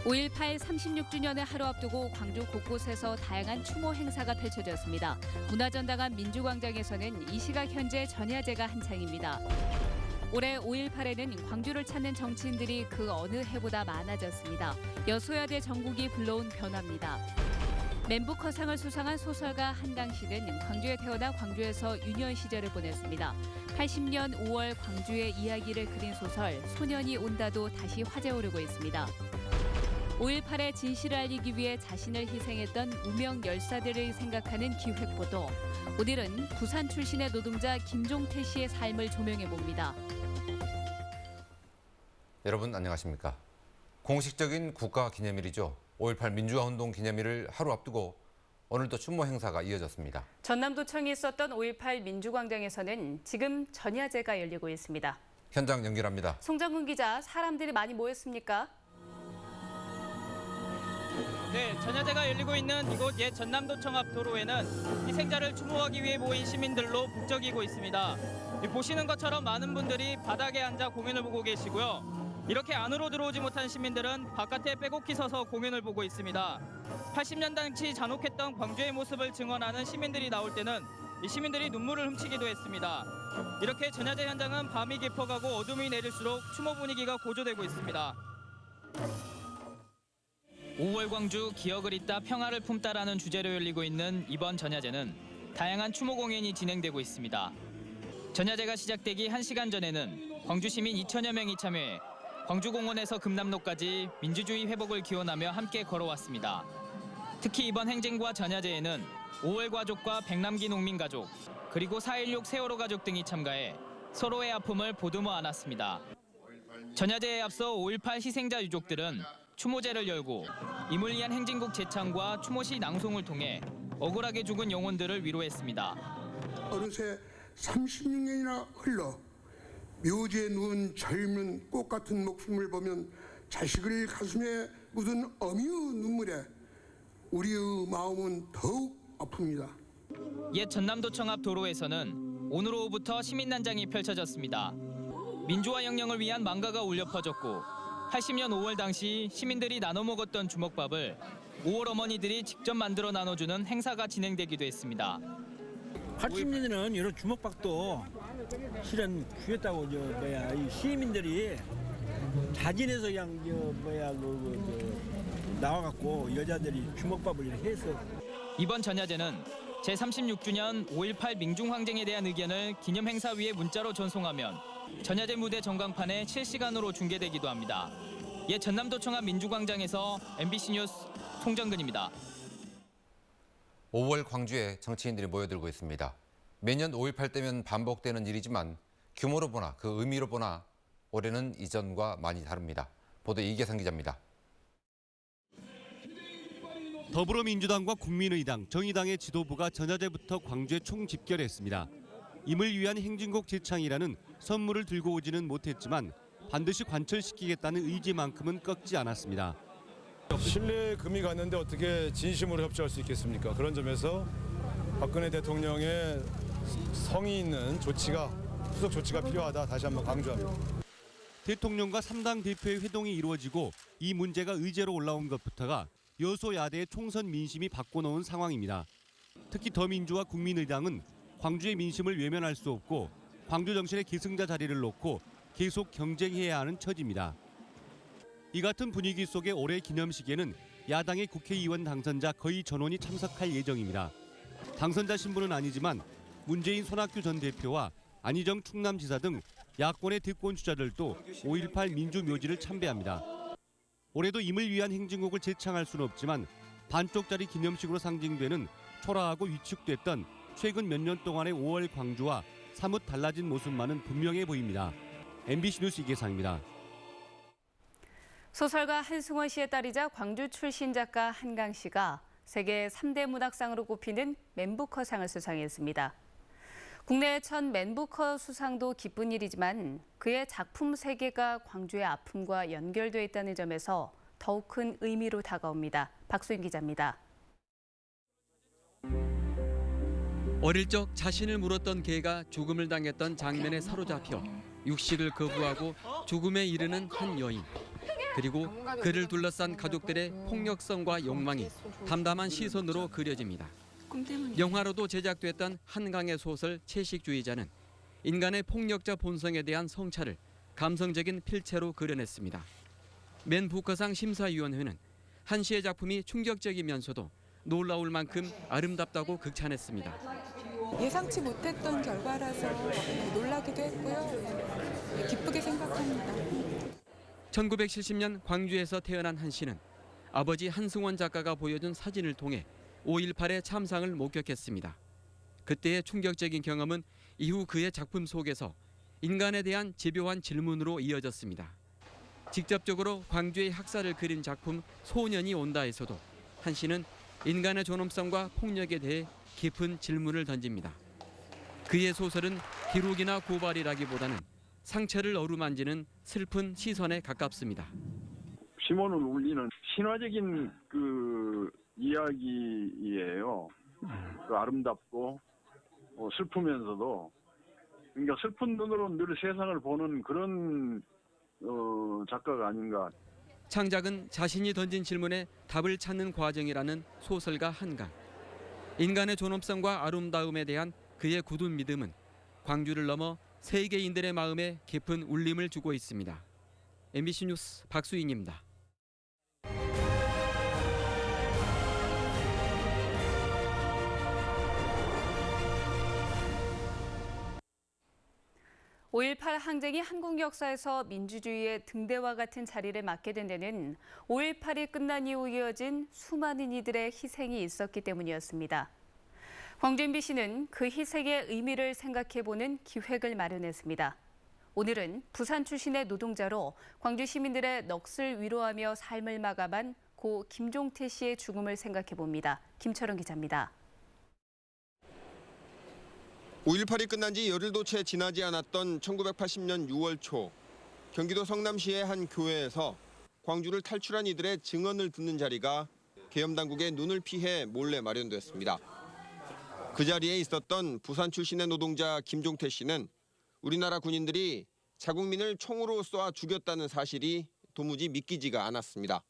5.18 36주년을 하루 앞두고 광주 곳곳에서 다양한 추모 행사가 펼쳐졌습니다. 문화전당한 민주광장에서는 이 시각 현재 전야제가 한창입니다. 올해 5.18에는 광주를 찾는 정치인들이 그 어느 해보다 많아졌습니다. 여소야대 정국이 불러온 변화입니다. 맨부커상을 수상한 소설가 한강 씨는 광주에 태어나 광주에서 유년 시절을 보냈습니다. 80년 5월 광주의 이야기를 그린 소설 소년이 온다도 다시 화제에 오르고 있습니다. 5.18의 진실을 알리기 위해 자신을 희생했던 무명 열사들을 생각하는 기획보도. 오늘은 부산 출신의 노동자 김종태 씨의 삶을 조명해봅니다. 여러분 안녕하십니까? 공식적인 국가기념일이죠. 5.18 민주화운동 기념일을 하루 앞두고 오늘도 추모 행사가 이어졌습니다. 전남도청이 있었던 5.18 민주광장에서는 지금 전야제가 열리고 있습니다. 현장 연결합니다. 송정근 기자, 사람들이 많이 모였습니까? 네, 전야제가 열리고 있는 이곳 옛 전남도청 앞 도로에는 희생자를 추모하기 위해 모인 시민들로 북적이고 있습니다. 보시는 것처럼 많은 분들이 바닥에 앉아 공연을 보고 계시고요. 이렇게 안으로 들어오지 못한 시민들은 바깥에 빼곡히 서서 공연을 보고 있습니다. 80년 당시 잔혹했던 광주의 모습을 증언하는 시민들이 나올 때는 이 시민들이 눈물을 훔치기도 했습니다. 이렇게 전야제 현장은 밤이 깊어가고 어둠이 내릴수록 추모 분위기가 고조되고 있습니다. 5월 광주 기억을 잇다 평화를 품다라는 주제로 열리고 있는 이번 전야제는 다양한 추모 공연이 진행되고 있습니다. 전야제가 시작되기 1시간 전에는 광주 시민 2천여 명이 참여해 광주공원에서 금남로까지 민주주의 회복을 기원하며 함께 걸어왔습니다. 특히 이번 행진과 전야제에는 5월 가족과 백남기 농민 가족, 그리고 4.16 세월호 가족 등이 참가해 서로의 아픔을 보듬어 안았습니다. 전야제에 앞서 5.18 희생자 유족들은 추모제를 열고 임을 위한 행진곡 제창과 추모시 낭송을 통해 억울하게 죽은 영혼들을 위로했습니다. 어느새 36년이나 흘러 묘지에 누운 젊은 꽃 같은 목숨을 보면 자식을 가슴에 묻은 어미의 눈물에 우리의 마음은 더욱 아픕니다. 옛 전남도청 앞 도로에서는 오늘 오후부터 시민난장이 펼쳐졌습니다. 민주화 영령을 위한 망가가 울려 퍼졌고 80년 5월 당시 시민들이 나눠 먹었던 주먹밥을 5월 어머니들이 직접 만들어 나눠주는 행사가 진행되기도 했습니다. 80년에는 이런 주먹밥도 실은 주였다고 이 시민들이 자진해서 그냥 나와갖고 여자들이 주먹밥을 이렇게 해서. 이번 전야제는 제36주년 5.18 민중항쟁에 대한 의견을 기념행사위에 문자로 전송하면 전야제 무대 전광판에 실시간으로 중계되기도 합니다. 옛 전남도청 앞 민주광장에서 MBC 뉴스 송정근입니다. 5월 광주에 정치인들이 모여들고 있습니다. 매년 5.18 때면 반복되는 일이지만 규모로 보나 그 의미로 보나 올해는 이전과 많이 다릅니다. 보도 이계상 기자입니다. 더불어민주당과 국민의당, 정의당의 지도부가 전야제부터 광주에 총집결했습니다. 임을 위한 행진곡 제창이라는 선물을 들고 오지는 못했지만 반드시 관철시키겠다는 의지만큼은 꺾지 않았습니다. 신뢰에 금이 갔는데 어떻게 진심으로 협조할 수 있겠습니까? 그런 점에서 박근혜 대통령의 성의 있는 조치가, 후속 조치가 필요하다 다시 한번 강조합니다. 대통령과 3당 대표의 회동이 이루어지고 이 문제가 의제로 올라온 것부터가 여소야대의 총선 민심이 바꿔놓은 상황입니다. 특히 더민주와 국민의당은 광주의 민심을 외면할 수 없고 광주 정신의 계승자 자리를 놓고 계속 경쟁해야 하는 처지입니다. 이 같은 분위기 속에 올해 기념식에는 야당의 국회의원 당선자 거의 전원이 참석할 예정입니다. 당선자 신분은 아니지만 문재인 손학규 전 대표와 안희정 충남지사 등 야권의 대권 주자들도 5.18 민주묘지를 참배합니다. 올해도 임을 위한 행진곡을 제창할 수는 없지만 반쪽짜리 기념식으로 상징되는 초라하고 위축됐던 최근 몇 년 동안의 5월 광주와 사뭇 달라진 모습만은 분명해 보입니다. MBC 뉴스 이계상입니다. 소설가 한승원 씨의 딸이자 광주 출신 작가 한강 씨가 세계 3대 문학상으로 꼽히는 맨부커상을 수상했습니다. 국내 첫 맨부커 수상도 기쁜 일이지만 그의 작품 세계가 광주의 아픔과 연결돼 있다는 점에서 더욱 큰 의미로 다가옵니다. 박수인 기자입니다. 어릴 적 자신을 물었던 개가 죽음을 당했던 장면에 사로잡혀 육식을 거부하고 죽음에 이르는 한 여인. 그리고 그를 둘러싼 가족들의 폭력성과 욕망이 담담한 시선으로 그려집니다. 영화로도 제작됐던 한강의 소설 채식주의자는 인간의 폭력자 본성에 대한 성찰을 감성적인 필체로 그려냈습니다. 맨 부커상 심사위원회는 한 씨의 작품이 충격적이면서도 놀라울 만큼 아름답다고 극찬했습니다. 예상치 못했던 결과라서 놀라기도 했고요. 기쁘게 생각합니다. 1970년 광주에서 태어난 한 씨는 아버지 한승원 작가가 보여준 사진을 통해 5.18의 참상을 목격했습니다. 그때의 충격적인 경험은 이후 그의 작품 속에서 인간에 대한 집요한 질문으로 이어졌습니다. 직접적으로 광주의 학살을 그린 작품 소년이 온다에서도 한 씨는 인간의 존엄성과 폭력에 대해 깊은 질문을 던집니다. 그의 소설은 기록이나 고발이라기보다는 상처를 어루만지는 슬픈 시선에 가깝습니다. 심원을 울리는 신화적인 그 이야기예요. 그 아름답고 슬프면서도 그러니까 슬픈 눈으로 늘 세상을 보는 그런 작가가 아닌가. 창작은 자신이 던진 질문에 답을 찾는 과정이라는 소설가 한강. 인간의 존엄성과 아름다움에 대한 그의 굳은 믿음은 광주를 넘어 세계인들의 마음에 깊은 울림을 주고 있습니다. MBC 뉴스 박수인입니다. (5.18) 항쟁이 한국 역사에서 민주주의의 등대와 같은 자리를 맡게 된 데는 5.18이 끝난 이후 이어진 수많은 이들의 희생이 있었기 때문이었습니다. 광주 MBC는 그 희생의 의미를 생각해보는 기획을 마련했습니다. 오늘은 부산 출신의 노동자로 광주 시민들의 넋을 위로하며 삶을 마감한 고 김종태 씨의 죽음을 생각해봅니다. 김철원 기자입니다. 5.18이 끝난 지 열흘도 채 지나지 않았던 1980년 6월 초 경기도 성남시의 한 교회에서 광주를 탈출한 이들의 증언을 듣는 자리가 계엄당국의 눈을 피해 몰래 마련됐습니다. 그 자리에 있었던 부산 출신의 노동자 김종태 씨는 우리나라 군인들이 자국민을 총으로 쏴 죽였다는 사실이 도무지 믿기지가 않았습니다.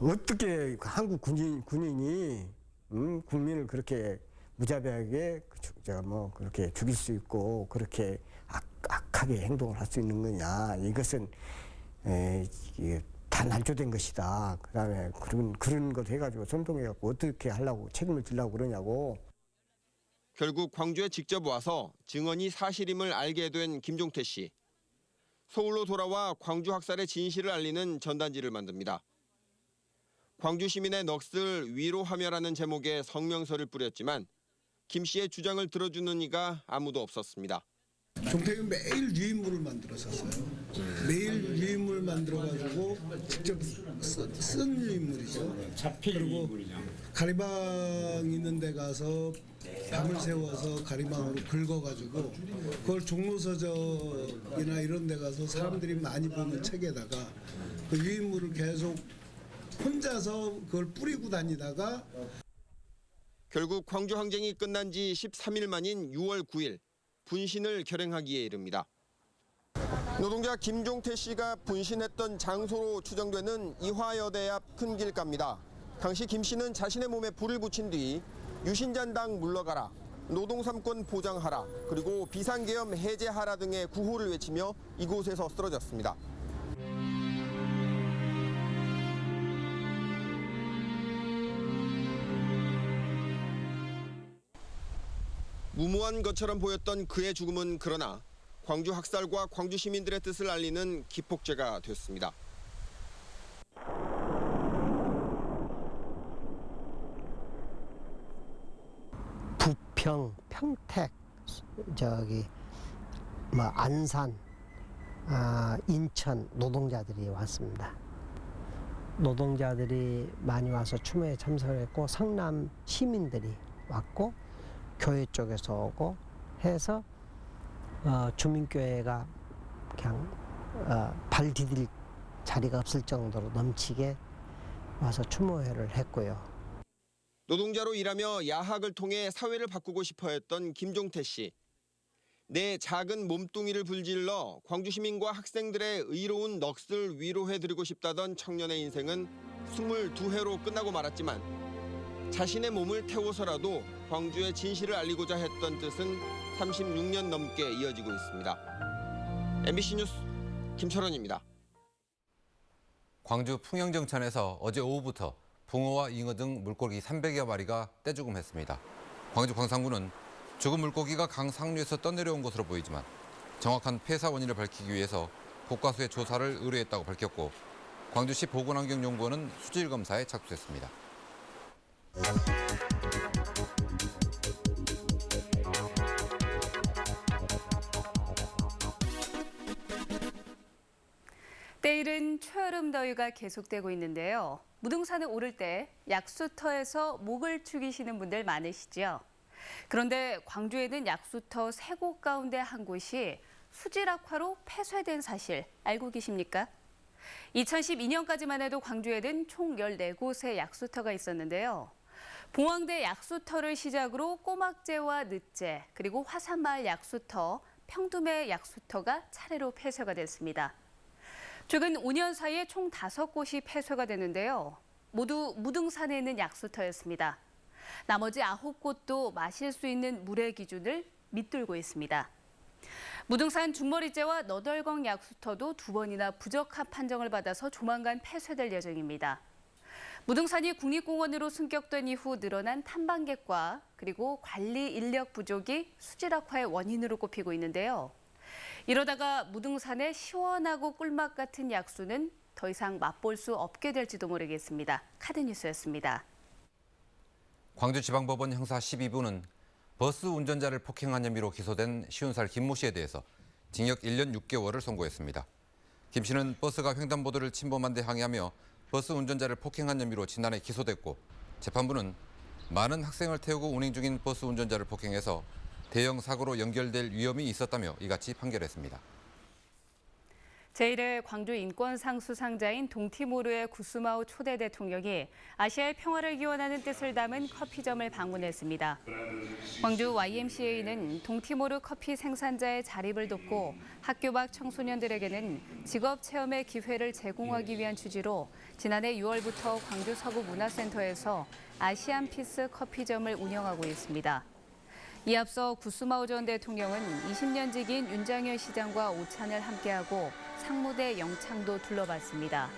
어떻게 한국 군인이 국민을 그렇게 무자비하게 그렇게 죽일 수 있고 그렇게 악하게 행동을 할 수 있는 거냐. 이것은 다 날조된 것이다. 그다음에 그런 걸 해가지고 선동해갖고 어떻게 하려고 책임을 지려고 그러냐고. 결국 광주에 직접 와서 증언이 사실임을 알게 된 김종태 씨. 서울로 돌아와 광주 학살의 진실을 알리는 전단지를 만듭니다. 광주 시민의 넋을 위로하며라는 제목의 성명서를 뿌렸지만 김 씨의 주장을 들어주는 이가 아무도 없었습니다. 종태가 매일 유인물을 만들었었어요. 매일 유인물 만들어가지고 직접 쓴 유인물이죠. 그리고 가리방 있는 데 가서 밤을 새워서 가리방으로 긁어가지고 그걸 종로서적이나 이런 데 가서 사람들이 많이 보는 책에다가 그 유인물을 계속 혼자서 그걸 뿌리고 다니다가 결국 광주 항쟁이 끝난 지 13일 만인 6월 9일 분신을 결행하기에 이릅니다. 노동자 김종태 씨가 분신했던 장소로 추정되는 이화여대 앞 큰 길가입니다. 당시 김 씨는 자신의 몸에 불을 붙인 뒤 유신잔당 물러가라, 노동삼권 보장하라, 그리고 비상계엄 해제하라 등의 구호를 외치며 이곳에서 쓰러졌습니다. 무모한 것처럼 보였던 그의 죽음은 그러나 광주 학살과 광주 시민들의 뜻을 알리는 기폭제가 됐습니다. 부평, 평택, 안산, 인천 노동자들이 왔습니다. 노동자들이 많이 와서 추모에 참석했고 성남 시민들이 왔고 교회 쪽에서 오고 해서 주민교회가 그냥 발 디딜 자리가 없을 정도로 넘치게 와서 추모회를 했고요. 노동자로 일하며 야학을 통해 사회를 바꾸고 싶어 했던 김종태 씨. 내 작은 몸뚱이를 불질러 광주 시민과 학생들의 의로운 넋을 위로해드리고 싶다던 청년의 인생은 22회로 끝나고 말았지만 자신의 몸을 태워서라도 광주의 진실을 알리고자 했던 뜻은 36년 넘게 이어지고 있습니다. MBC 뉴스 김철원입니다. 광주 풍영정천에서 어제 오후부터 붕어와 잉어 등 물고기 300여 마리가 떼죽음했습니다. 광주 광산군은 죽은 물고기가 강 상류에서 떠내려온 것으로 보이지만 정확한 폐사 원인을 밝히기 위해서 국과수의 조사를 의뢰했다고 밝혔고 광주시 보건환경연구원은 수질 검사에 착수했습니다. 때이른 초여름 더위가 계속되고 있는데요. 무등산에 오를 때 약수터에서 목을 축이시는 분들 많으시죠? 그런데 광주에는 약수터 3곳 가운데 한 곳이 수질 악화로 폐쇄된 사실 알고 계십니까? 2012년까지만 해도 광주에는 총 14곳의 약수터가 있었는데요. 봉황대 약수터를 시작으로 꼬막제와 늦제, 그리고 화산마을 약수터, 평두매 약수터가 차례로 폐쇄가 됐습니다. 최근 5년 사이에 총 5곳이 폐쇄가 됐는데요. 모두 무등산에 있는 약수터였습니다. 나머지 9곳도 마실 수 있는 물의 기준을 밑돌고 있습니다. 무등산 중머리제와 너덜강 약수터도 2번이나 부적합 판정을 받아서 조만간 폐쇄될 예정입니다. 무등산이 국립공원으로 승격된 이후 늘어난 탐방객과 그리고 관리 인력 부족이 수질 악화의 원인으로 꼽히고 있는데요. 이러다가 무등산의 시원하고 꿀맛 같은 약수는 더 이상 맛볼 수 없게 될지도 모르겠습니다. 카드뉴스였습니다. 광주지방법원 형사 12부는 버스 운전자를 폭행한 혐의로 기소된 50살 김모 씨에 대해서 징역 1년 6개월을 선고했습니다. 김 씨는 버스가 횡단보도를 침범한 데 항의하며 버스 운전자를 폭행한 혐의로 지난해 기소됐고 재판부는 많은 학생을 태우고 운행 중인 버스 운전자를 폭행해서 대형 사고로 연결될 위험이 있었다며 이같이 판결했습니다. 제1회 광주 인권상 수상자인 동티모르의 구스마오 초대 대통령이 아시아의 평화를 기원하는 뜻을 담은 커피점을 방문했습니다. 광주 YMCA는 동티모르 커피 생산자의 자립을 돕고 학교 밖 청소년들에게는 직업 체험의 기회를 제공하기 위한 취지로 지난해 6월부터 광주 서구문화센터에서 아시안 피스 커피점을 운영하고 있습니다. 이 앞서 구스마오 전 대통령은 20년 지기인 윤장현 시장과 오찬을 함께하고 상무대 영창도 둘러봤습니다.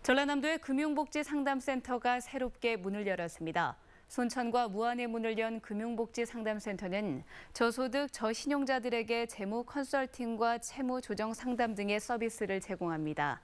전라남도의 금융복지상담센터가 새롭게 문을 열었습니다. 순천과 무안에 문을 연 금융복지상담센터는 저소득 저신용자들에게 재무 컨설팅과 채무 조정 상담 등의 서비스를 제공합니다.